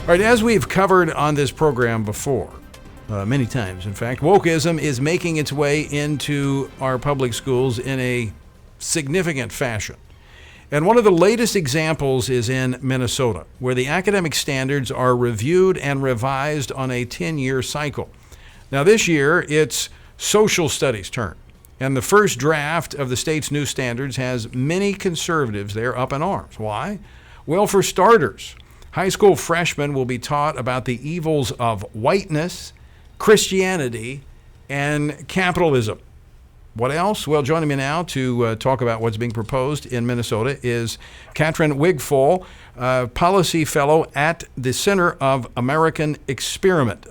All right, as we've covered on this program before, many times, in fact, wokeism is making its way into our public schools in a significant fashion. And one of the latest examples is in Minnesota, where the academic standards are reviewed and revised on a 10-year cycle. Now, this year, it's social studies' turn. And the first draft of the state's new standards has many conservatives there up in arms. Why? Well, for starters, high school freshmen will be taught about the evils of whiteness, Christianity, and capitalism. What else? Well, joining me now to talk about what's being proposed in Minnesota is Catrin Wigfall, policy fellow at the Center of the American Experiment,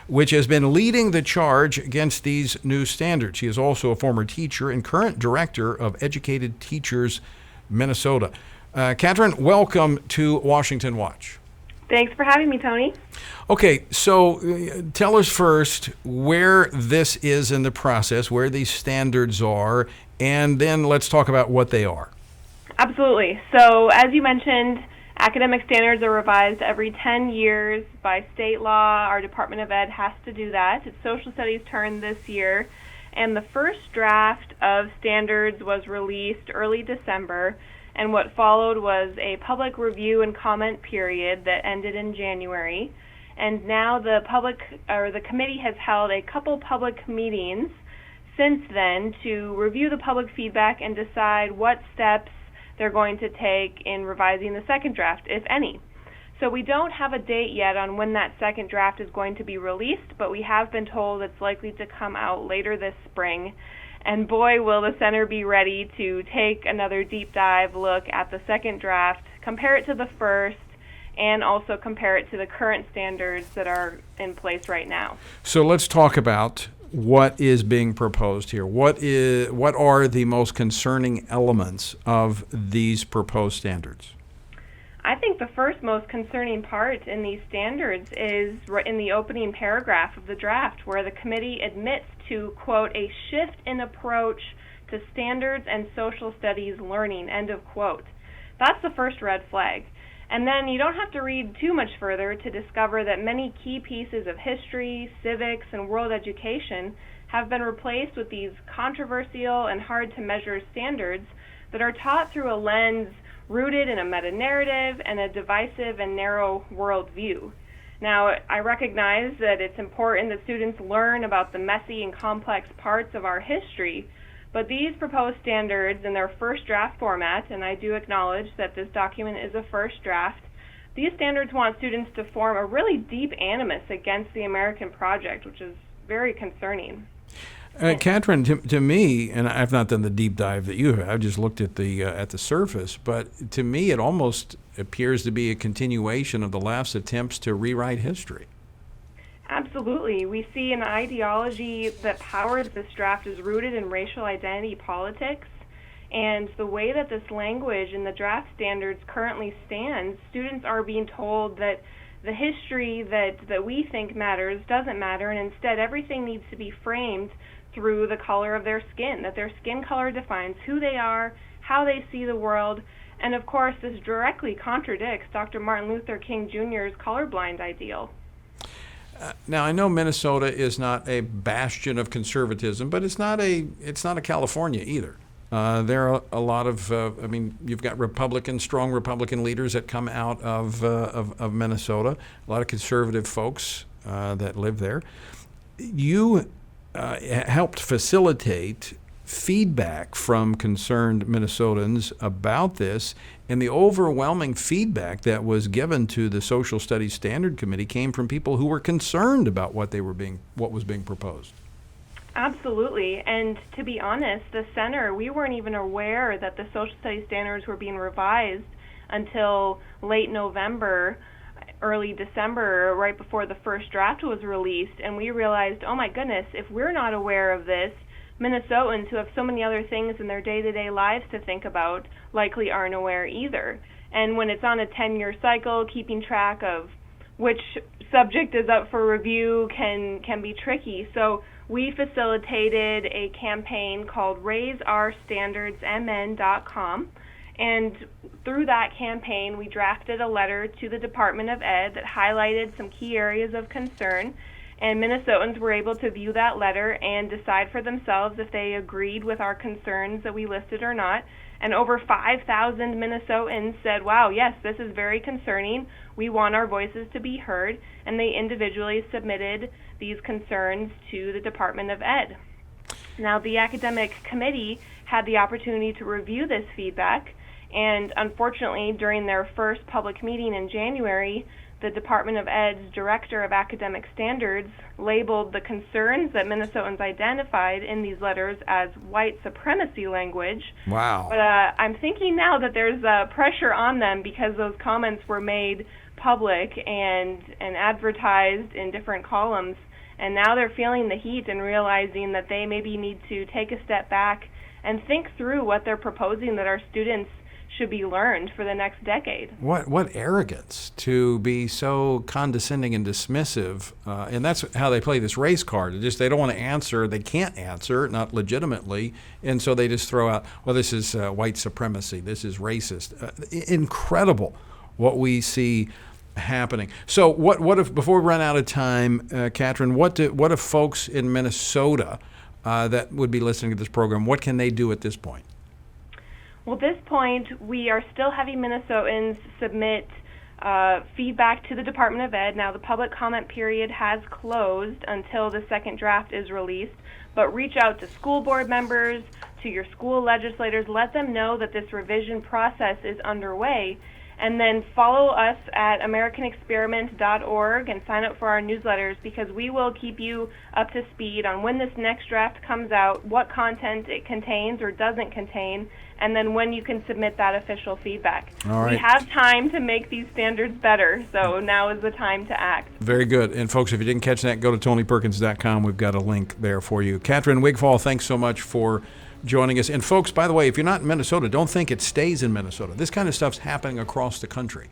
which has been leading the charge against these new standards. She is also a former teacher and current director of Educated Teachers Minnesota. Catrin, welcome to Washington Watch. Thanks for having me, Tony. Okay, so tell us first where this is in the process, where these standards are, and then let's talk about what they are. Absolutely. So as you mentioned, academic standards are revised every 10 years by state law. Our Department of Ed has to do that. It's social studies' turn this year, and the first draft of standards was released early December. And what followed was a public review and comment period that ended in January. And now the committee has held a couple public meetings since then to review the public feedback and decide what steps they're going to take in revising the second draft, if any. So we don't have a date yet on when that second draft is going to be released, but we have been told it's likely to come out later this spring. And boy, will the center be ready to take another deep dive look at the second draft, compare it to the first, and also compare it to the current standards that are in place right now. So let's talk about what is being proposed here. What are the most concerning elements of these proposed standards? I think the first most concerning part in these standards is in the opening paragraph of the draft, where the committee admits to, quote, a shift in approach to standards and social studies learning, end of quote. That's the first red flag. And then you don't have to read too much further to discover that many key pieces of history, civics, and world education have been replaced with these controversial and hard-to-measure standards that are taught through a lens rooted in a meta-narrative and a divisive and narrow worldview. Now, I recognize that it's important that students learn about the messy and complex parts of our history, but these proposed standards in their first draft format, and I do acknowledge that this document is a first draft, these standards want students to form a really deep animus against the American project, which is very concerning. Catrin, to me, and I've not done the deep dive that you have, I've just looked at the surface, but to me it almost appears to be a continuation of the left's attempts to rewrite history. Absolutely. We see an ideology that powers this draft is rooted in racial identity politics, and the way that this language in the draft standards currently stands, students are being told that the history that we think matters doesn't matter, and instead everything needs to be framed through the color of their skin, that their skin color defines who they are, how they see the world, and of course this directly contradicts Dr. Martin Luther King Jr.'s colorblind ideal. Now, I know Minnesota is not a bastion of conservatism, but it's not a California either. There are a lot of, you've got strong Republican leaders that come out of Minnesota, a lot of conservative folks that live there. You helped facilitate feedback from concerned Minnesotans about this, and the overwhelming feedback that was given to the Social Studies Standard Committee came from people who were concerned about what was being proposed. Absolutely, and to be honest, the center, we weren't even aware that the Social Studies standards were being revised until late November, early December, right before the first draft was released, and we realized, oh my goodness, if we're not aware of this, Minnesotans who have so many other things in their day-to-day lives to think about likely aren't aware either. And when it's on a 10-year cycle, keeping track of which subject is up for review can be tricky. So we facilitated a campaign called RaiseOurStandardsMN.com. And through that campaign, we drafted a letter to the Department of Ed that highlighted some key areas of concern. And Minnesotans were able to view that letter and decide for themselves if they agreed with our concerns that we listed or not. And over 5,000 Minnesotans said, wow, yes, this is very concerning. We want our voices to be heard. And they individually submitted these concerns to the Department of Ed. Now, the academic committee had the opportunity to review this feedback. And unfortunately, during their first public meeting in January, the Department of Ed's Director of Academic Standards labeled the concerns that Minnesotans identified in these letters as white supremacy language. Wow. But I'm thinking now that there's pressure on them because those comments were made public and advertised in different columns. And now they're feeling the heat and realizing that they maybe need to take a step back and think through what they're proposing that our students should be learned for the next decade. What arrogance to be so condescending and dismissive, and that's how they play this race card. They don't want to answer, they can't answer, not legitimately, and so they just throw out, well, this is white supremacy, this is racist. Incredible what we see happening. So what if, before we run out of time, Catrin, what if folks in Minnesota that would be listening to this program, what can they do at this point? Well, at this point, we are still having Minnesotans submit feedback to the Department of Ed. Now, the public comment period has closed until the second draft is released, but reach out to school board members, to your school legislators, let them know that this revision process is underway, and then follow us at AmericanExperiment.org and sign up for our newsletters, because we will keep you up to speed on when this next draft comes out, what content it contains or doesn't contain, and then when you can submit that official feedback. All right. We have time to make these standards better, so now is the time to act. Very good. And folks, if you didn't catch that, go to TonyPerkins.com. We've got a link there for you. Catrin Wigfall, thanks so much for joining us. And folks, by the way, if you're not in Minnesota, don't think it stays in Minnesota. This kind of stuff's happening across the country.